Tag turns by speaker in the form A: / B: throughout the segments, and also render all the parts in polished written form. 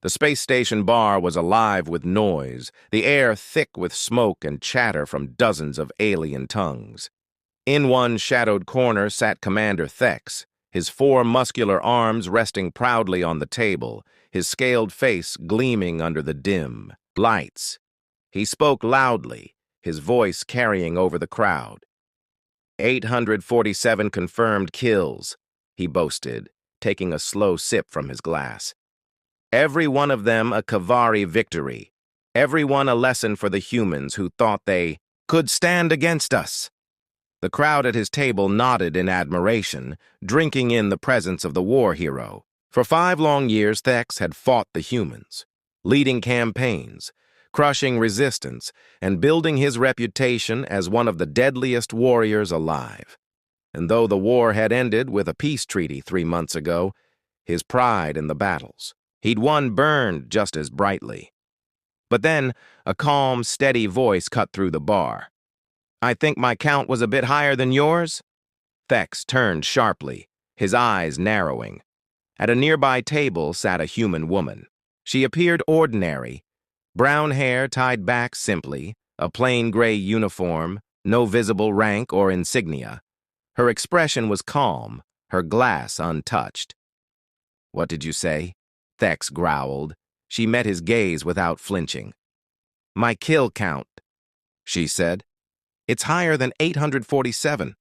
A: The space station bar was alive with noise, the air thick with smoke and chatter from dozens of alien tongues. In one shadowed corner sat Commander Thex, his four muscular arms resting proudly on the table, his scaled face gleaming under the dim lights. He spoke loudly, his voice carrying over the crowd. 847 confirmed kills, he boasted, taking a slow sip from his glass. Every one of them a Kavari victory. Every one a lesson for the humans who thought they could stand against us. The crowd at his table nodded in admiration, drinking in the presence of the war hero. For 5 long years, Thex had fought the humans, leading campaigns, crushing resistance, and building his reputation as one of the deadliest warriors alive. And though the war had ended with a peace treaty 3 months ago, his pride in the battles he'd won burned just as brightly. But then, a calm, steady voice cut through the bar. "I think my count was a bit higher than yours?" Thex turned sharply, his eyes narrowing. At a nearby table sat a human woman. She appeared ordinary, brown hair tied back simply, a plain gray uniform, no visible rank or insignia. Her expression was calm, her glass untouched. "What did you say?" Thex growled. She met his gaze without flinching. "My kill count," she said. "It's higher than 847.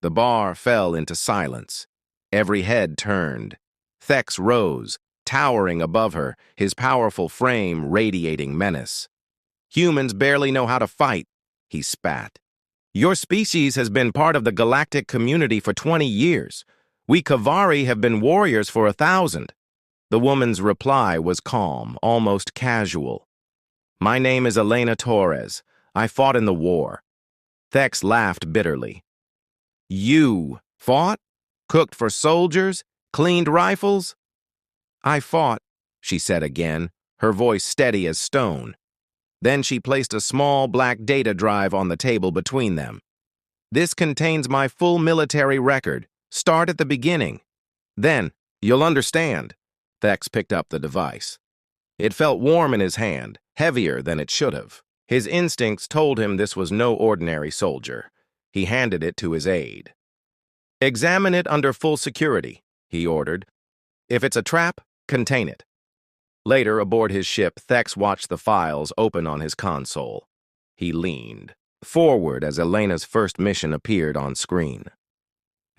A: The bar fell into silence. Every head turned. Thex rose, towering above her, his powerful frame radiating menace. "Humans barely know how to fight," he spat. "Your species has been part of the galactic community for 20 years. We Kavari have been warriors for 1,000. The woman's reply was calm, almost casual. "My name is Elena Torres. I fought in the war." Thex laughed bitterly. "You fought? Cooked for soldiers? Cleaned rifles?" "I fought," she said again, her voice steady as stone. Then she placed a small black data drive on the table between them. "This contains my full military record. Start at the beginning. Then, you'll understand." Thex picked up the device. It felt warm in his hand, heavier than it should have. His instincts told him this was no ordinary soldier. He handed it to his aide. "Examine it under full security," he ordered. "If it's a trap, contain it." Later, aboard his ship, Thex watched the files open on his console. He leaned forward as Elena's first mission appeared on screen.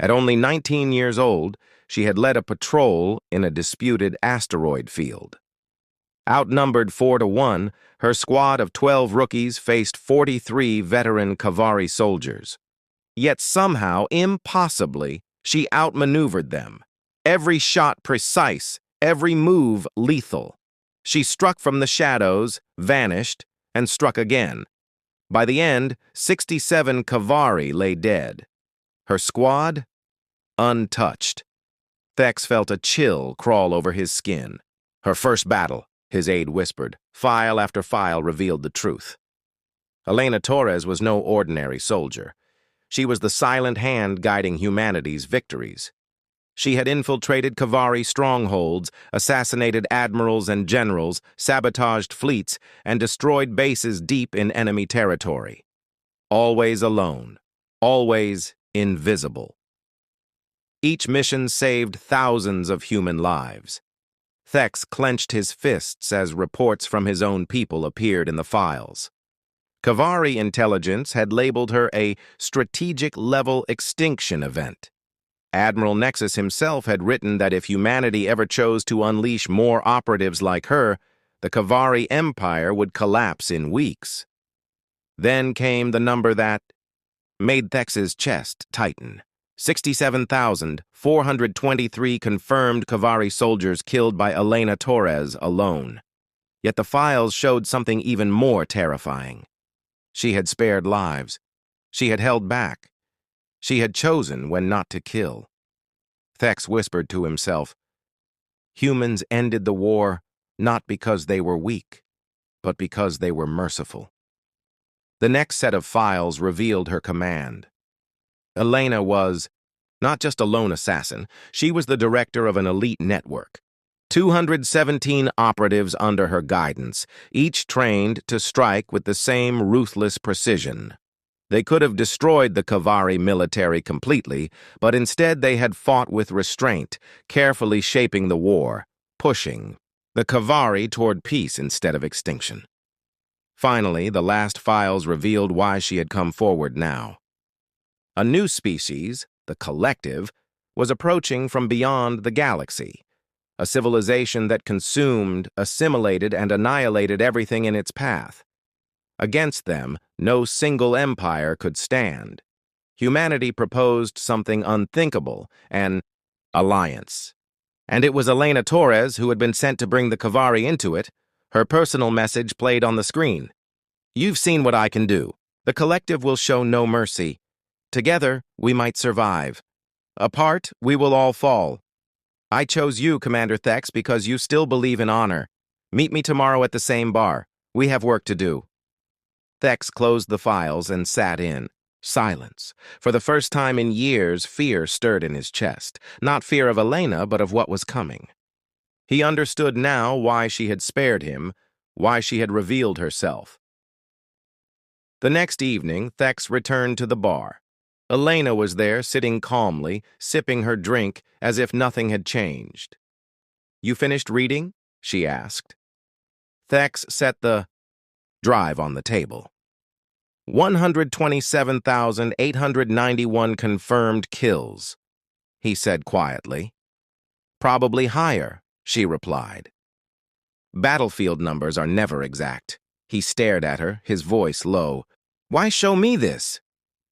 A: At only 19 years old, she had led a patrol in a disputed asteroid field. Outnumbered 4-1, her squad of 12 rookies faced 43 veteran Kavari soldiers. Yet somehow, impossibly, she outmaneuvered them. Every shot precise, every move lethal. She struck from the shadows, vanished, and struck again. By the end, 67 Kavari lay dead. Her squad? Untouched. Thex felt a chill crawl over his skin. "Her first battle," his aide whispered. File after file revealed the truth. Elena Torres was no ordinary soldier. She was the silent hand guiding humanity's victories. She had infiltrated Kavari strongholds, assassinated admirals and generals, sabotaged fleets, and destroyed bases deep in enemy territory. Always alone. Always invisible. Each mission saved thousands of human lives. Thex clenched his fists as reports from his own people appeared in the files. Kavari intelligence had labeled her a strategic-level extinction event. Admiral Nexus himself had written that if humanity ever chose to unleash more operatives like her, the Kavari Empire would collapse in weeks. Then came the number that made Thex's chest tighten. 67,423 confirmed Kavari soldiers killed by Elena Torres alone. Yet the files showed something even more terrifying. She had spared lives. She had held back. She had chosen when not to kill. Thex whispered to himself, "Humans ended the war not because they were weak, but because they were merciful." The next set of files revealed her command. Elena was not just a lone assassin, she was the director of an elite network. 217 operatives under her guidance, each trained to strike with the same ruthless precision. They could have destroyed the Kavari military completely, but instead they had fought with restraint, carefully shaping the war, pushing the Kavari toward peace instead of extinction. Finally, the last files revealed why she had come forward now. A new species, the Collective, was approaching from beyond the galaxy, a civilization that consumed, assimilated, and annihilated everything in its path. Against them, no single empire could stand. Humanity proposed something unthinkable, an alliance. And it was Elena Torres who had been sent to bring the Kavari into it. Her personal message played on the screen. "You've seen what I can do. The Collective will show no mercy. Together, we might survive. Apart, we will all fall. I chose you, Commander Thex, because you still believe in honor. Meet me tomorrow at the same bar. We have work to do." Thex closed the files and sat in. Silence. For the first time in years, fear stirred in his chest. Not fear of Elena, but of what was coming. He understood now why she had spared him, why she had revealed herself. The next evening, Thex returned to the bar. Elena was there, sitting calmly, sipping her drink as if nothing had changed. "You finished reading?" she asked. Thex set the drive on the table. 127,891 confirmed kills, he said quietly. "Probably higher," she replied. "Battlefield numbers are never exact." He stared at her, his voice low. "Why show me this?"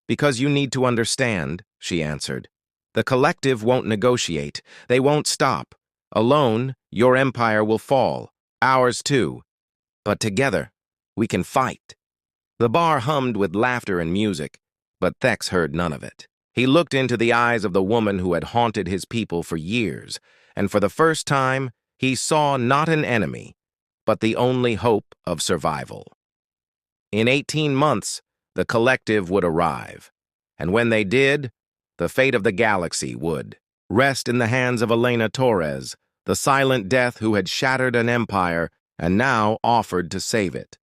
A: "Because you need to understand," she answered. "The Collective won't negotiate. They won't stop. Alone, your empire will fall. Ours too. But together, we can fight." The bar hummed with laughter and music, but Thex heard none of it. He looked into the eyes of the woman who had haunted his people for years, and for the first time, he saw not an enemy, but the only hope of survival. In 18 months, the Collective would arrive, and when they did, the fate of the galaxy would rest in the hands of Elena Torres, the silent death who had shattered an empire and now offered to save it.